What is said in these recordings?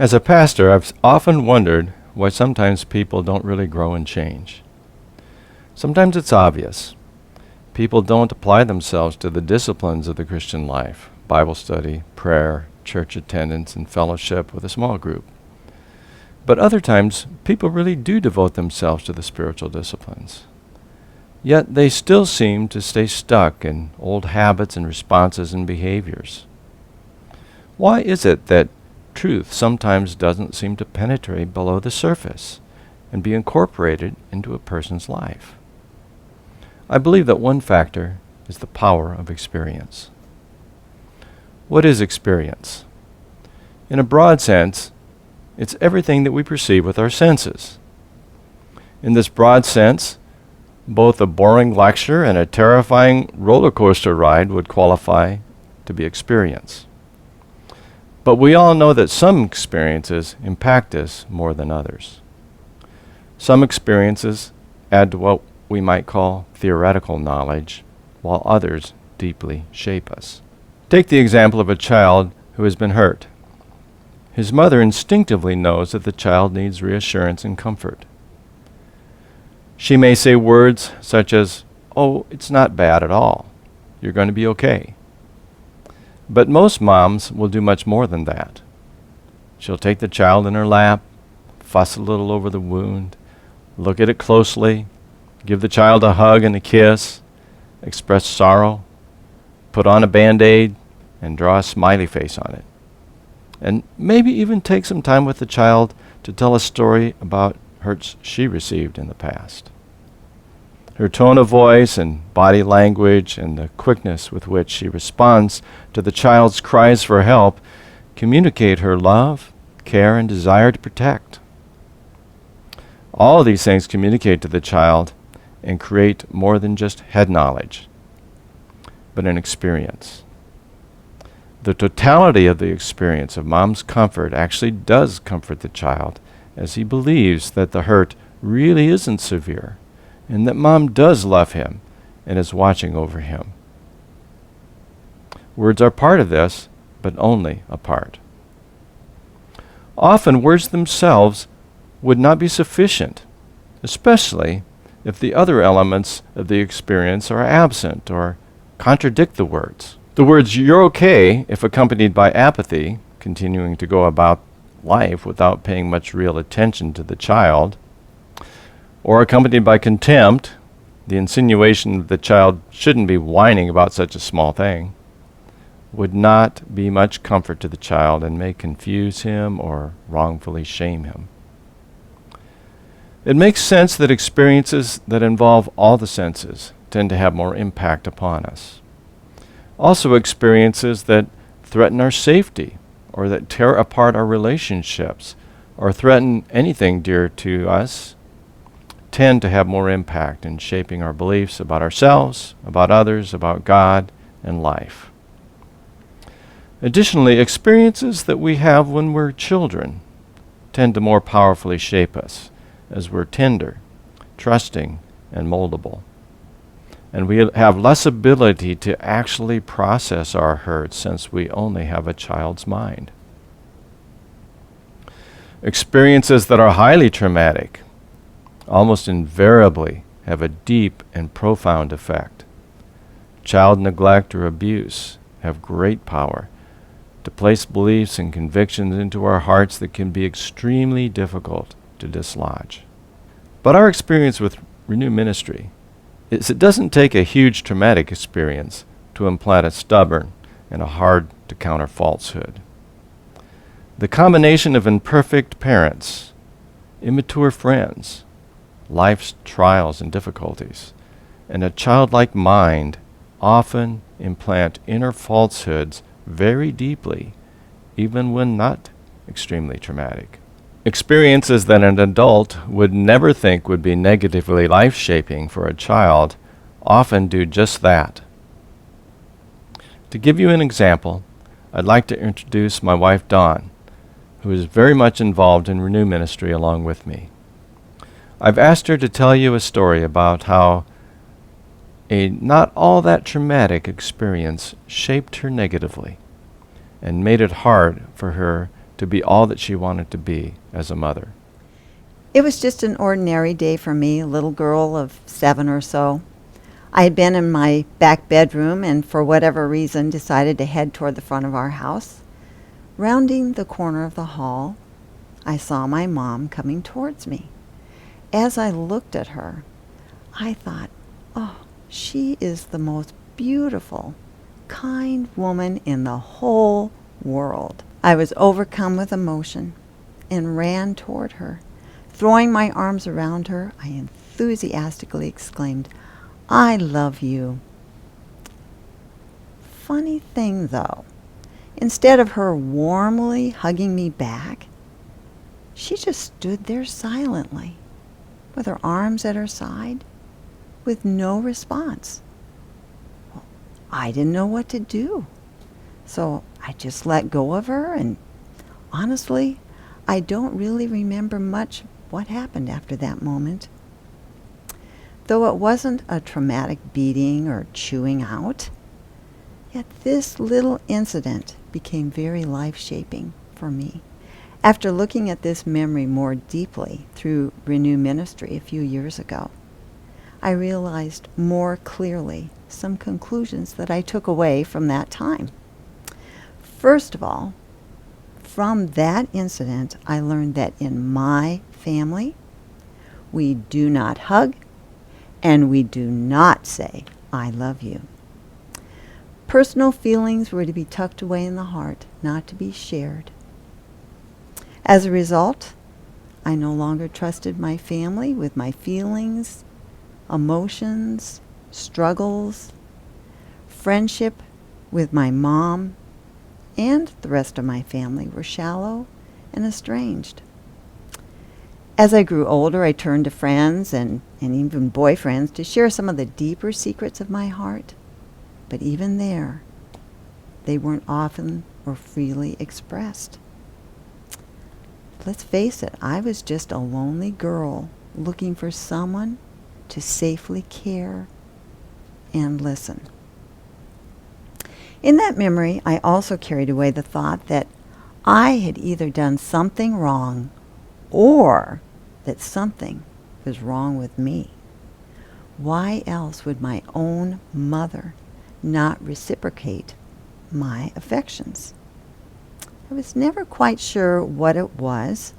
As a pastor, I've often wondered why sometimes people don't really grow and change. Sometimes it's obvious. People don't apply themselves to the disciplines of the Christian life: Bible study, prayer, church attendance, and fellowship with a small group. But other times, people really do devote themselves to the spiritual disciplines. Yet they still seem to stay stuck in old habits and responses and behaviors. Why is it that truth sometimes doesn't seem to penetrate below the surface and be incorporated into a person's life? I believe that one factor is the power of experience. What is experience? In a broad sense, it's everything that we perceive with our senses. In this broad sense, both a boring lecture and a terrifying roller coaster ride would qualify to be experience. But we all know that some experiences impact us more than others. Some experiences add to what we might call theoretical knowledge, while others deeply shape us. Take the example of a child who has been hurt. His mother instinctively knows that the child needs reassurance and comfort. She may say words such as, "Oh, it's not bad at all. You're going to be okay." But most moms will do much more than that. She'll take the child in her lap, fuss a little over the wound, look at it closely, give the child a hug and a kiss, express sorrow, put on a Band-Aid, and draw a smiley face on it. And maybe even take some time with the child to tell a story about hurts she received in the past. Her tone of voice and body language and the quickness with which she responds to the child's cries for help communicate her love, care, and desire to protect. All of these things communicate to the child and create more than just head knowledge, but an experience. The totality of the experience of mom's comfort actually does comfort the child, as he believes that the hurt really isn't severe, and that mom does love him and is watching over him. Words are part of this, but only a part. Often words themselves would not be sufficient, especially if the other elements of the experience are absent or contradict the words. The words "you're okay," if accompanied by apathy, continuing to go about life without paying much real attention to the child, or accompanied by contempt, the insinuation that the child shouldn't be whining about such a small thing, would not be much comfort to the child and may confuse him or wrongfully shame him. It makes sense that experiences that involve all the senses tend to have more impact upon us. Also, experiences that threaten our safety or that tear apart our relationships or threaten anything dear to us tend to have more impact in shaping our beliefs about ourselves, about others, about God, and life. Additionally, experiences that we have when we're children tend to more powerfully shape us as we're tender, trusting, and moldable. And we have less ability to actually process our hurts since we only have a child's mind. Experiences that are highly traumatic almost invariably have a deep and profound effect. Child neglect or abuse have great power to place beliefs and convictions into our hearts that can be extremely difficult to dislodge. But our experience with Renew Ministry is it doesn't take a huge traumatic experience to implant a stubborn and a hard-to-counter falsehood. The combination of imperfect parents, immature friends, life's trials and difficulties, and a childlike mind often implant inner falsehoods very deeply, even when not extremely traumatic. Experiences that an adult would never think would be negatively life-shaping for a child often do just that. To give you an example, I'd like to introduce my wife Dawn, who is very much involved in Renew Ministry along with me. I've asked her to tell you a story about how a not all that traumatic experience shaped her negatively and made it hard for her to be all that she wanted to be as a mother? It was just an ordinary day for me, a little girl of 7 or so. I had been in my back bedroom and for whatever reason decided to head toward the front of our house. Rounding the corner of the hall, I saw my mom coming towards me. As I looked at her, I thought, oh, she is the most beautiful, kind woman in the whole world. I was overcome with emotion and ran toward her. Throwing my arms around her, I enthusiastically exclaimed, "I love you." Funny thing, though, instead of her warmly hugging me back, she just stood there silently, with her arms at her side, with no response. Well, I didn't know what to do, so I just let go of her, and honestly, I don't really remember much what happened after that moment. Though it wasn't a traumatic beating or chewing out, yet this little incident became very life-shaping for me. After looking at this memory more deeply through Renew Ministry a few years ago, I realized more clearly some conclusions that I took away from that time. First of all, from that incident, I learned that in my family, we do not hug and we do not say, "I love you." Personal feelings were to be tucked away in the heart, not to be shared. As a result, I no longer trusted my family with my feelings, emotions, struggles. Friendship with my mom and the rest of my family were shallow and estranged. As I grew older, I turned to friends and even boyfriends to share some of the deeper secrets of my heart. But even there, they weren't often or freely expressed. Let's face it, I was just a lonely girl looking for someone to safely care and listen. In that memory, I also carried away the thought that I had either done something wrong or that something was wrong with me. Why else would my own mother not reciprocate my affections? I was never quite sure what it was,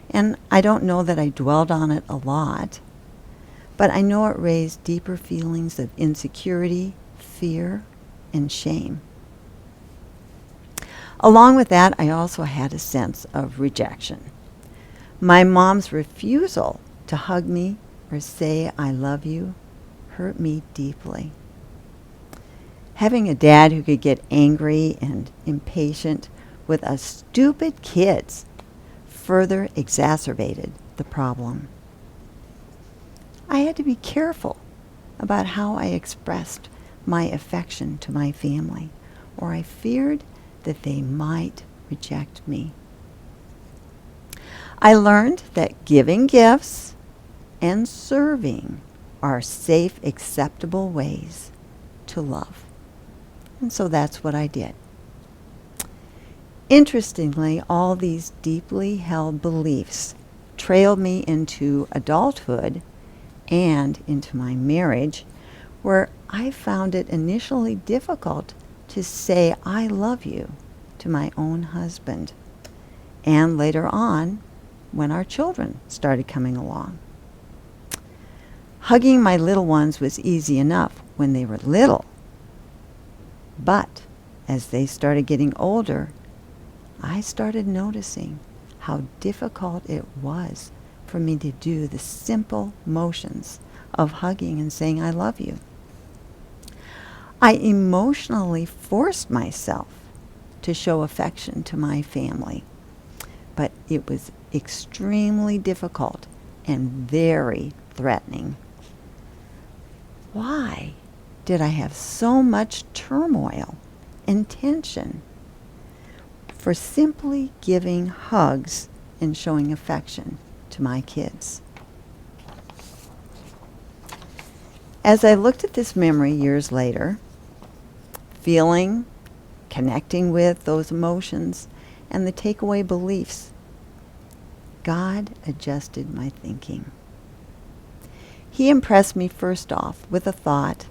and I don't know that I dwelled on it a lot, but I know it raised deeper feelings of insecurity, fear, and shame. Along with that, I also had a sense of rejection. My mom's refusal to hug me or say "I love you" hurt me deeply. Having a dad who could get angry and impatient with us stupid kids further exacerbated the problem. I had to be careful about how I expressed my affection to my family, or I feared that they might reject me. I learned that giving gifts and serving are safe, acceptable ways to love. And so that's what I did. Interestingly, all these deeply held beliefs trailed me into adulthood and into my marriage, where I found it initially difficult to say "I love you" to my own husband, and later on, when our children started coming along. Hugging my little ones was easy enough when they were little, but as they started getting older, I started noticing how difficult it was for me to do the simple motions of hugging and saying "I love you." I emotionally forced myself to show affection to my family, but it was extremely difficult and very threatening. Why did I have so much turmoil and tension for simply giving hugs and showing affection to my kids? As I looked at this memory years later, feeling, connecting with those emotions, and the takeaway beliefs, God adjusted my thinking. He impressed me first off with a thought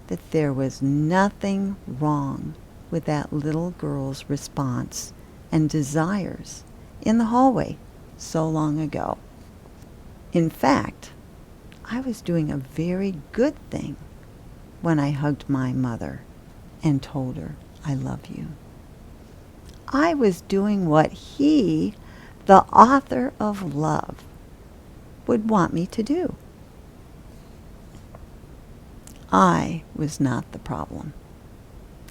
that there was nothing wrong with that little girl's response and desires in the hallway so long ago. In fact, I was doing a very good thing when I hugged my mother and told her, I love you. I was doing what He, the author of love, would want me to do. I was not the problem.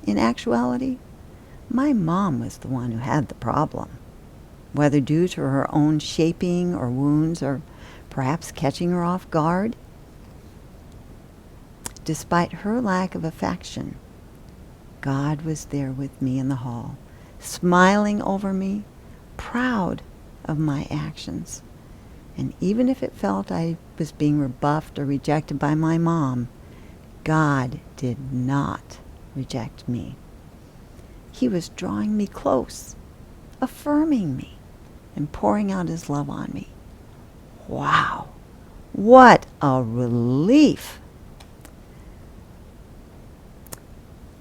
In actuality, my mom was the one who had the problem, whether due to her own shaping or wounds or perhaps catching her off guard. Despite her lack of affection, God was there with me in the hall, smiling over me, proud of my actions. And even if it felt I was being rebuffed or rejected by my mom, God did not reject me. He was drawing me close, affirming me, and pouring out His love on me. Wow, what a relief!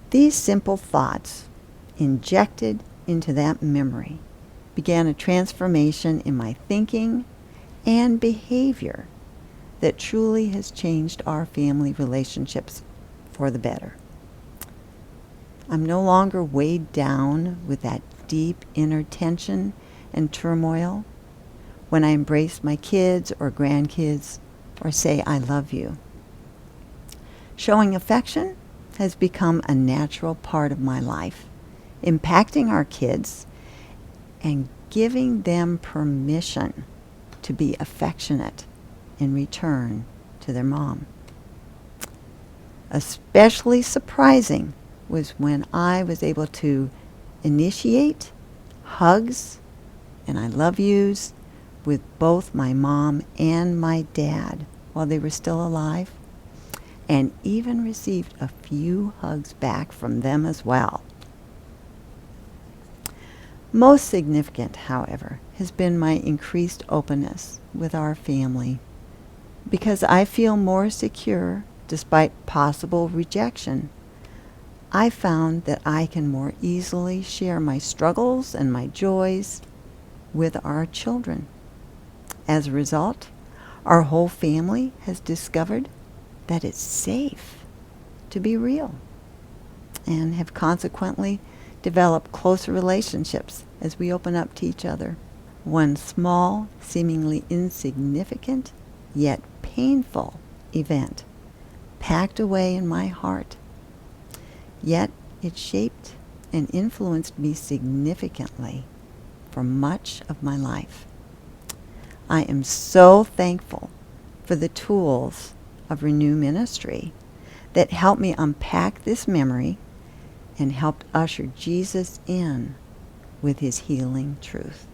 These simple thoughts, injected into that memory, began a transformation in my thinking and behavior that truly has changed our family relationships for the better. I'm no longer weighed down with that deep inner tension and turmoil when I embrace my kids or grandkids or say I love you. Showing affection has become a natural part of my life, impacting our kids and giving them permission to be affectionate in return to their mom. Especially surprising was when I was able to initiate hugs and I love yous with both my mom and my dad while they were still alive, and even received a few hugs back from them as well. Most significant, however, has been my increased openness with our family, because I feel more secure despite possible rejection. I found that I can more easily share my struggles and my joys with our children. As a result, our whole family has discovered that it's safe to be real, and have consequently developed closer relationships as we open up to each other. One small, seemingly insignificant, yet painful event packed away in my heart, yet it shaped and influenced me significantly for much of my life. I am so thankful for the tools of Renew Ministry that helped me unpack this memory and helped usher Jesus in with His healing truth.